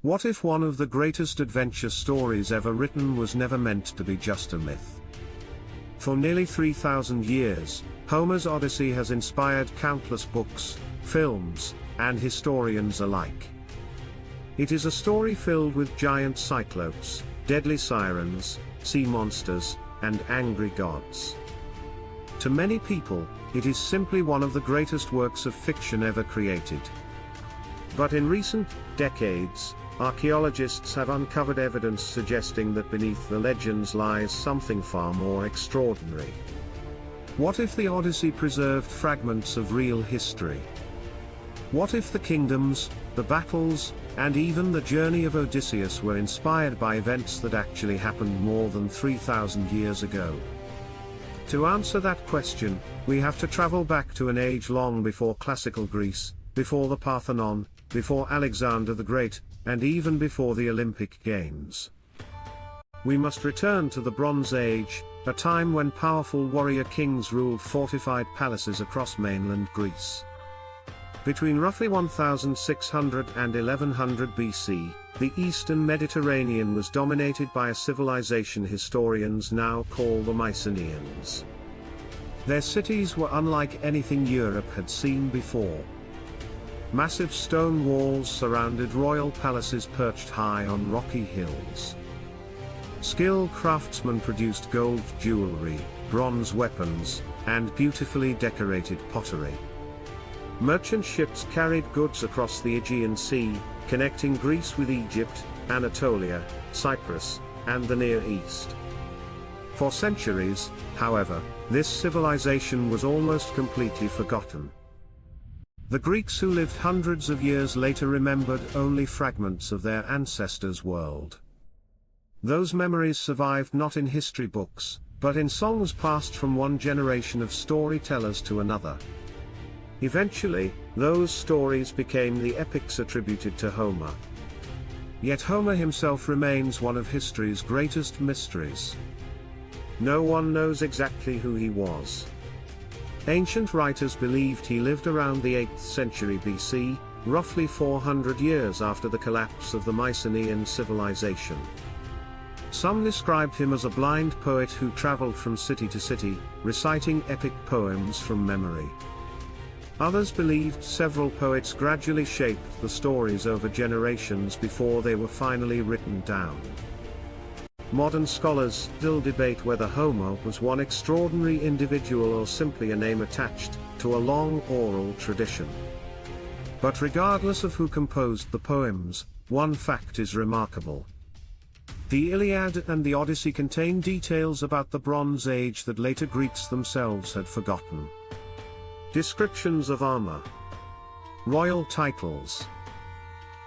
What if one of the greatest adventure stories ever written was never meant to be just a myth? For nearly 3,000 years, Homer's Odyssey has inspired countless books, films, and historians alike. It is a story filled with giant cyclopes, deadly sirens, sea monsters, and angry gods. To many people, it is simply one of the greatest works of fiction ever created. But in recent decades, archaeologists have uncovered evidence suggesting that beneath the legends lies something far more extraordinary. What if the Odyssey preserved fragments of real history? What if the kingdoms, the battles, and even the journey of Odysseus were inspired by events that actually happened more than 3,000 years ago? To answer that question, we have to travel back to an age long before classical Greece, before the Parthenon, before Alexander the Great, and even before the Olympic Games. We must return to the Bronze Age, a time when powerful warrior kings ruled fortified palaces across mainland Greece. Between roughly 1600 and 1100 BC, the Eastern Mediterranean was dominated by a civilization historians now call the Mycenaeans. Their cities were unlike anything Europe had seen before. Massive stone walls surrounded royal palaces perched high on rocky hills. Skilled craftsmen produced gold jewelry, bronze weapons, and beautifully decorated pottery. Merchant ships carried goods across the Aegean Sea, connecting Greece with Egypt, Anatolia, Cyprus, and the Near East. For centuries, however, this civilization was almost completely forgotten. The Greeks who lived hundreds of years later remembered only fragments of their ancestors' world. Those memories survived not in history books, but in songs passed from one generation of storytellers to another. Eventually, those stories became the epics attributed to Homer. Yet Homer himself remains one of history's greatest mysteries. No one knows exactly who he was. Ancient writers believed he lived around the 8th century BC, roughly 400 years after the collapse of the Mycenaean civilization. Some described him as a blind poet who traveled from city to city, reciting epic poems from memory. Others believed several poets gradually shaped the stories over generations before they were finally written down. Modern scholars still debate whether Homer was one extraordinary individual or simply a name attached to a long oral tradition. But regardless of who composed the poems, one fact is remarkable. The Iliad and the Odyssey contain details about the Bronze Age that later Greeks themselves had forgotten. Descriptions of armor, royal titles,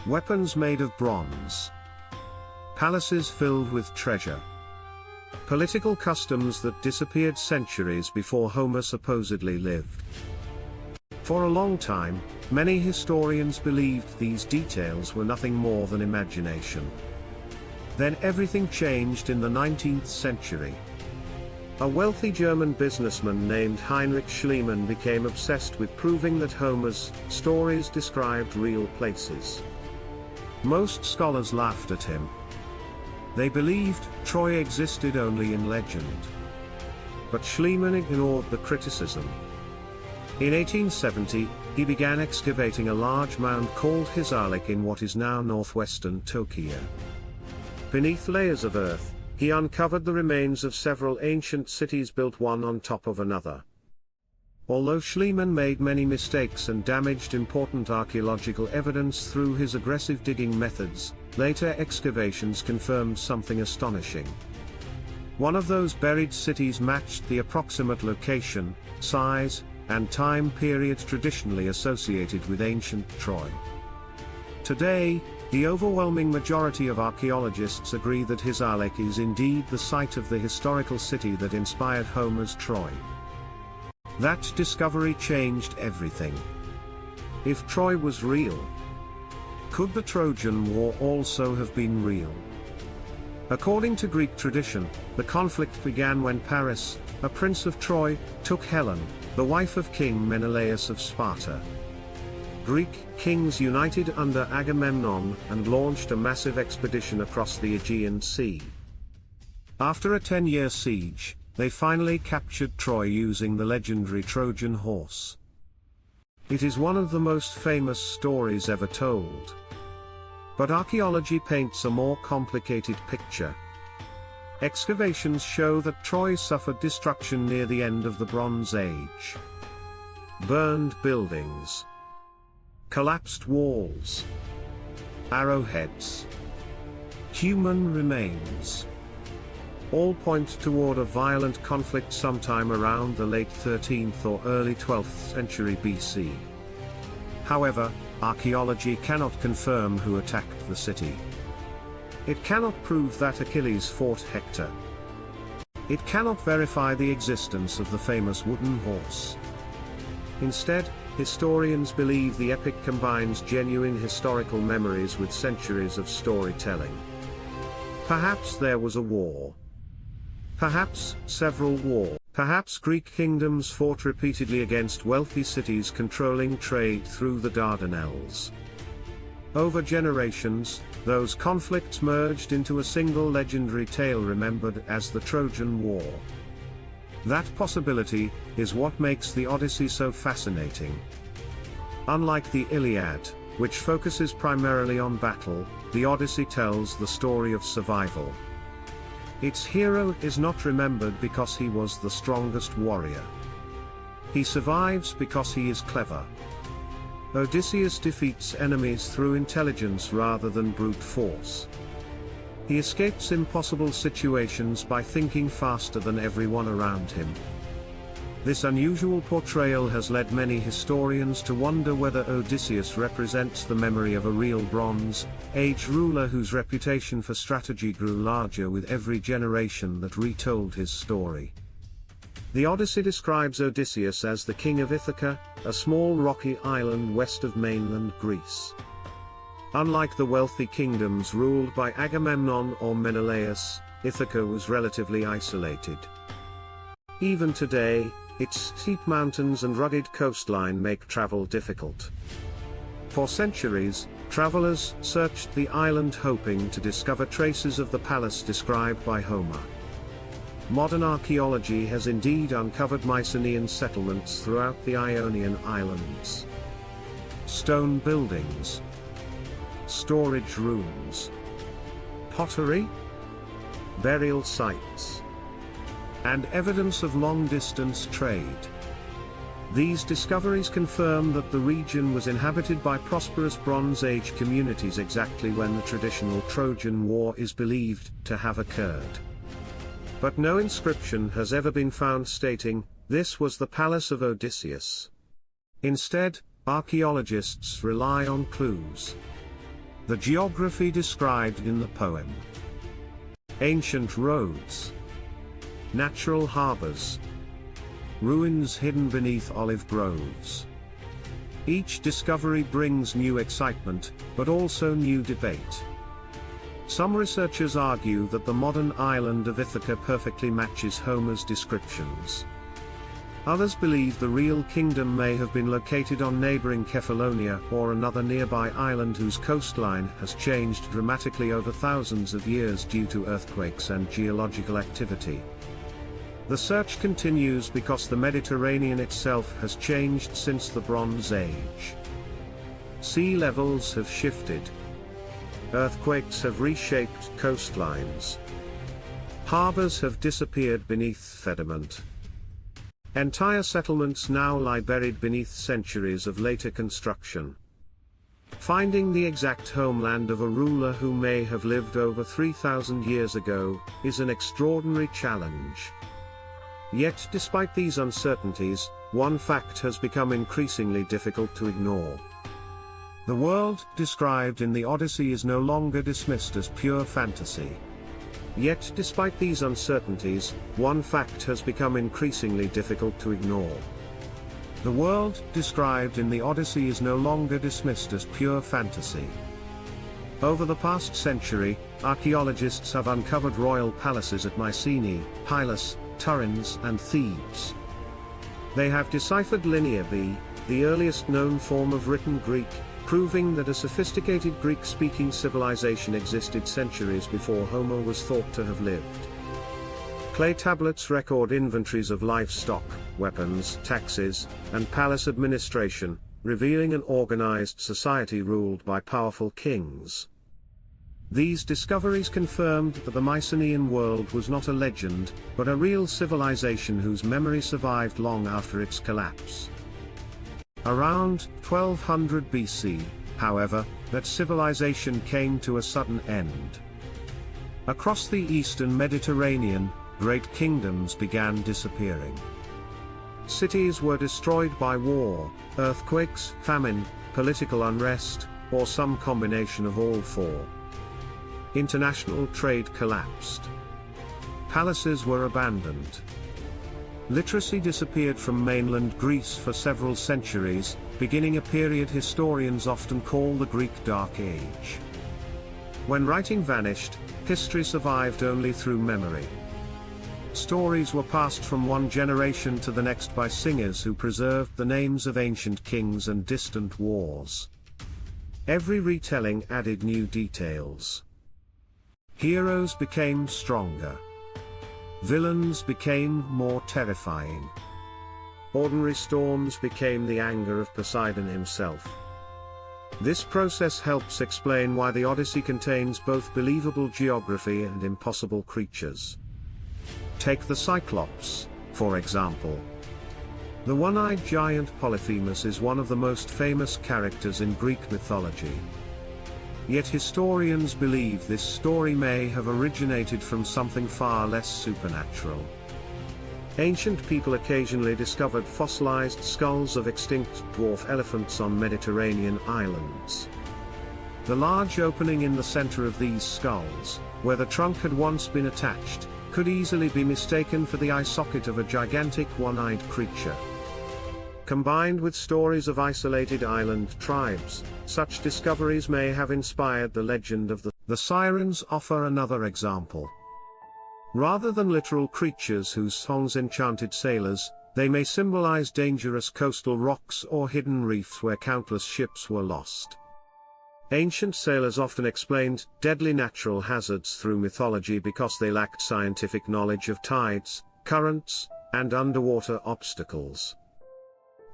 weapons made of bronze, palaces filled with treasure, political customs that disappeared centuries before Homer supposedly lived. For a long time, many historians believed these details were nothing more than imagination. Then everything changed in the 19th century. A wealthy German businessman named Heinrich Schliemann became obsessed with proving that Homer's stories described real places. Most scholars laughed at him. They believed Troy existed only in legend. But Schliemann ignored the criticism. In 1870, he began excavating a large mound called Hisarlik in what is now northwestern Turkey. Beneath layers of earth, he uncovered the remains of several ancient cities built one on top of another. Although Schliemann made many mistakes and damaged important archaeological evidence through his aggressive digging methods, later excavations confirmed something astonishing. One of those buried cities matched the approximate location, size, and time period traditionally associated with ancient Troy. Today, the overwhelming majority of archaeologists agree that Hisarlik is indeed the site of the historical city that inspired Homer's Troy. That discovery changed everything. If Troy was real, could the Trojan War also have been real? According to Greek tradition, the conflict began when Paris, a prince of Troy, took Helen, the wife of King Menelaus of Sparta. Greek kings united under Agamemnon and launched a massive expedition across the Aegean Sea. After a 10-year siege, they finally captured Troy using the legendary Trojan horse. It is one of the most famous stories ever told. But archaeology paints a more complicated picture. Excavations show that Troy suffered destruction near the end of the Bronze Age. Burned buildings, collapsed walls, arrowheads, human remains, all point toward a violent conflict sometime around the late 13th or early 12th century BC. However, archaeology cannot confirm who attacked the city. It cannot prove that Achilles fought Hector. It cannot verify the existence of the famous wooden horse. Instead, historians believe the epic combines genuine historical memories with centuries of storytelling. Perhaps there was a war. Perhaps several wars. Perhaps Greek kingdoms fought repeatedly against wealthy cities controlling trade through the Dardanelles. Over generations, those conflicts merged into a single legendary tale remembered as the Trojan War. That possibility is what makes the Odyssey so fascinating. Unlike the Iliad, which focuses primarily on battle, the Odyssey tells the story of survival. Its hero is not remembered because he was the strongest warrior. He survives because he is clever. Odysseus defeats enemies through intelligence rather than brute force. He escapes impossible situations by thinking faster than everyone around him. This unusual portrayal has led many historians to wonder whether Odysseus represents the memory of a real Bronze Age ruler whose reputation for strategy grew larger with every generation that retold his story. The Odyssey describes Odysseus as the king of Ithaca, a small rocky island west of mainland Greece. Unlike the wealthy kingdoms ruled by Agamemnon or Menelaus, Ithaca was relatively isolated. Even today, its steep mountains and rugged coastline make travel difficult. For centuries, travelers searched the island hoping to discover traces of the palace described by Homer. Modern archaeology has indeed uncovered Mycenaean settlements throughout the Ionian Islands. Stone buildings, storage rooms, pottery, burial sites, and evidence of long-distance trade. These discoveries confirm that the region was inhabited by prosperous Bronze Age communities exactly when the traditional Trojan War is believed to have occurred. But no inscription has ever been found stating, "This was the palace of Odysseus." Instead, archaeologists rely on clues. The geography described in the poem. Ancient roads. Natural harbors. Ruins hidden beneath olive groves. Each discovery brings new excitement, but also new debate. Some researchers argue that the modern island of Ithaca perfectly matches Homer's descriptions. Others believe the real kingdom may have been located on neighboring Kephallonia or another nearby island whose coastline has changed dramatically over thousands of years due to earthquakes and geological activity. The search continues because the Mediterranean itself has changed since the Bronze Age. Sea levels have shifted. Earthquakes have reshaped coastlines. Harbors have disappeared beneath sediment. Entire settlements now lie buried beneath centuries of later construction. Finding the exact homeland of a ruler who may have lived over 3,000 years ago is an extraordinary challenge. Yet despite these uncertainties, one fact has become increasingly difficult to ignore. The world described in the Odyssey is no longer dismissed as pure fantasy. Yet despite these uncertainties, one fact has become increasingly difficult to ignore. The world described in the Odyssey is no longer dismissed as pure fantasy. Over the past century, archaeologists have uncovered royal palaces at Mycenae, Pylos, Turin, and Thebes. They have deciphered Linear B, the earliest known form of written Greek, proving that a sophisticated Greek-speaking civilization existed centuries before Homer was thought to have lived. Clay tablets record inventories of livestock, weapons, taxes, and palace administration, revealing an organized society ruled by powerful kings. These discoveries confirmed that the Mycenaean world was not a legend, but a real civilization whose memory survived long after its collapse. Around 1200 BC, however, that civilization came to a sudden end. Across the eastern Mediterranean, great kingdoms began disappearing. Cities were destroyed by war, earthquakes, famine, political unrest, or some combination of all four. International trade collapsed. Palaces were abandoned. Literacy disappeared from mainland Greece for several centuries, beginning a period historians often call the Greek Dark Age. When writing vanished, history survived only through memory. Stories were passed from one generation to the next by singers who preserved the names of ancient kings and distant wars. Every retelling added new details. Heroes became stronger. Villains became more terrifying. Ordinary storms became the anger of Poseidon himself. This process helps explain why the Odyssey contains both believable geography and impossible creatures. Take the Cyclops, for example. The one-eyed giant Polyphemus is one of the most famous characters in Greek mythology. Yet historians believe this story may have originated from something far less supernatural. Ancient people occasionally discovered fossilized skulls of extinct dwarf elephants on Mediterranean islands. The large opening in the center of these skulls, where the trunk had once been attached, could easily be mistaken for the eye socket of a gigantic one-eyed creature. Combined with stories of isolated island tribes, such discoveries may have inspired the legend of the Sirens. Offer another example. Rather than literal creatures whose songs enchanted sailors, they may symbolize dangerous coastal rocks or hidden reefs where countless ships were lost. Ancient sailors often explained deadly natural hazards through mythology because they lacked scientific knowledge of tides, currents, and underwater obstacles.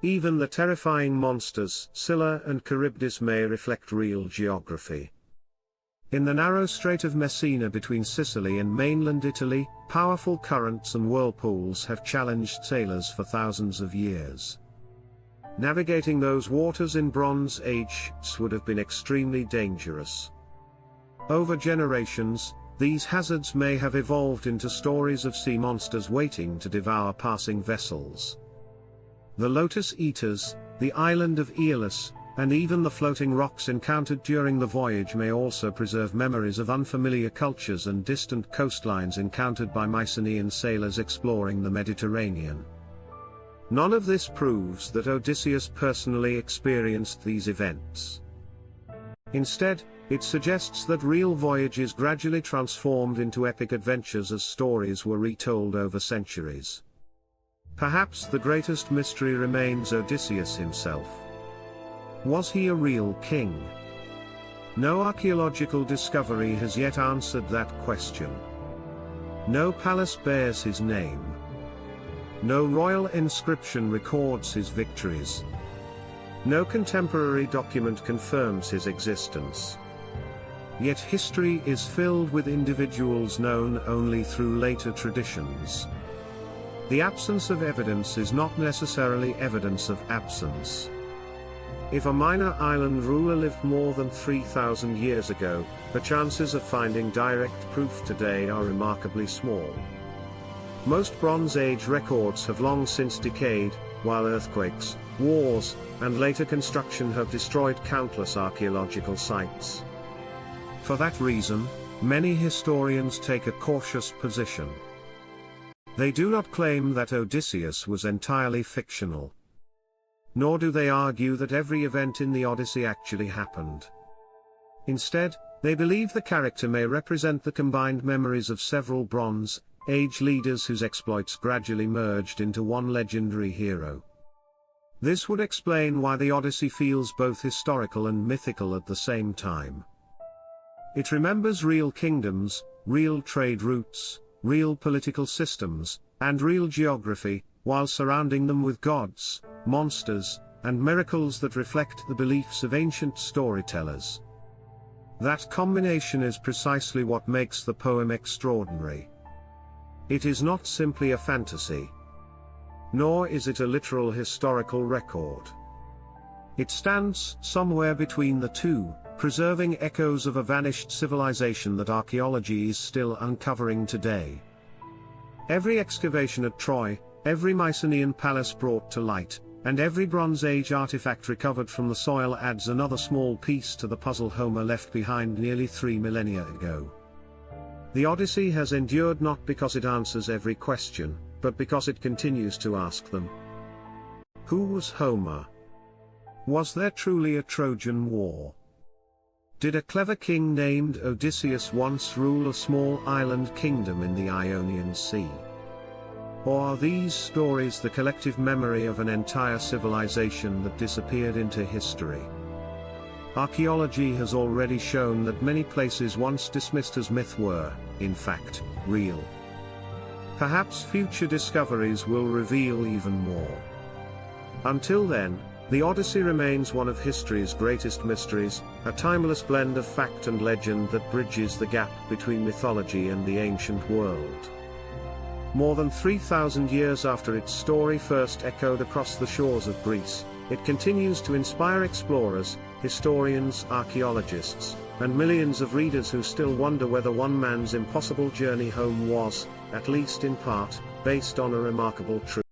Even the terrifying monsters Scylla and Charybdis may reflect real geography. In the narrow Strait of Messina between Sicily and mainland Italy, powerful currents and whirlpools have challenged sailors for thousands of years. Navigating those waters in Bronze Age ships would have been extremely dangerous. Over generations, these hazards may have evolved into stories of sea monsters waiting to devour passing vessels. The Lotus Eaters, the island of Aeolus, and even the floating rocks encountered during the voyage may also preserve memories of unfamiliar cultures and distant coastlines encountered by Mycenaean sailors exploring the Mediterranean. None of this proves that Odysseus personally experienced these events. Instead, it suggests that real voyages gradually transformed into epic adventures as stories were retold over centuries. Perhaps the greatest mystery remains Odysseus himself. Was he a real king? No archaeological discovery has yet answered that question. No palace bears his name. No royal inscription records his victories. No contemporary document confirms his existence. Yet history is filled with individuals known only through later traditions. The absence of evidence is not necessarily evidence of absence. If a minor island ruler lived more than 3,000 years ago, the chances of finding direct proof today are remarkably small. Most Bronze Age records have long since decayed, while earthquakes, wars, and later construction have destroyed countless archaeological sites. For that reason, many historians take a cautious position. They do not claim that Odysseus was entirely fictional. Nor do they argue that every event in the Odyssey actually happened. Instead, they believe the character may represent the combined memories of several Bronze age leaders whose exploits gradually merged into one legendary hero. This would explain why the Odyssey feels both historical and mythical at the same time. It remembers real kingdoms, real trade routes, real political systems, and real geography, while surrounding them with gods, monsters, and miracles that reflect the beliefs of ancient storytellers. That combination is precisely what makes the poem extraordinary. It is not simply a fantasy. Nor is it a literal historical record. It stands somewhere between the two, preserving echoes of a vanished civilization that archaeology is still uncovering today. Every excavation at Troy, every Mycenaean palace brought to light, and every Bronze Age artifact recovered from the soil adds another small piece to the puzzle Homer left behind nearly 3 millennia ago. The Odyssey has endured not because it answers every question, but because it continues to ask them. Who was Homer? Was there truly a Trojan War? Did a clever king named Odysseus once rule a small island kingdom in the Ionian Sea? Or are these stories the collective memory of an entire civilization that disappeared into history? Archaeology has already shown that many places once dismissed as myth were, in fact, real. Perhaps future discoveries will reveal even more. Until then, the Odyssey remains one of history's greatest mysteries, a timeless blend of fact and legend that bridges the gap between mythology and the ancient world. More than 3,000 years after its story first echoed across the shores of Greece, it continues to inspire explorers, historians, archaeologists, and millions of readers who still wonder whether one man's impossible journey home was, at least in part, based on a remarkable truth.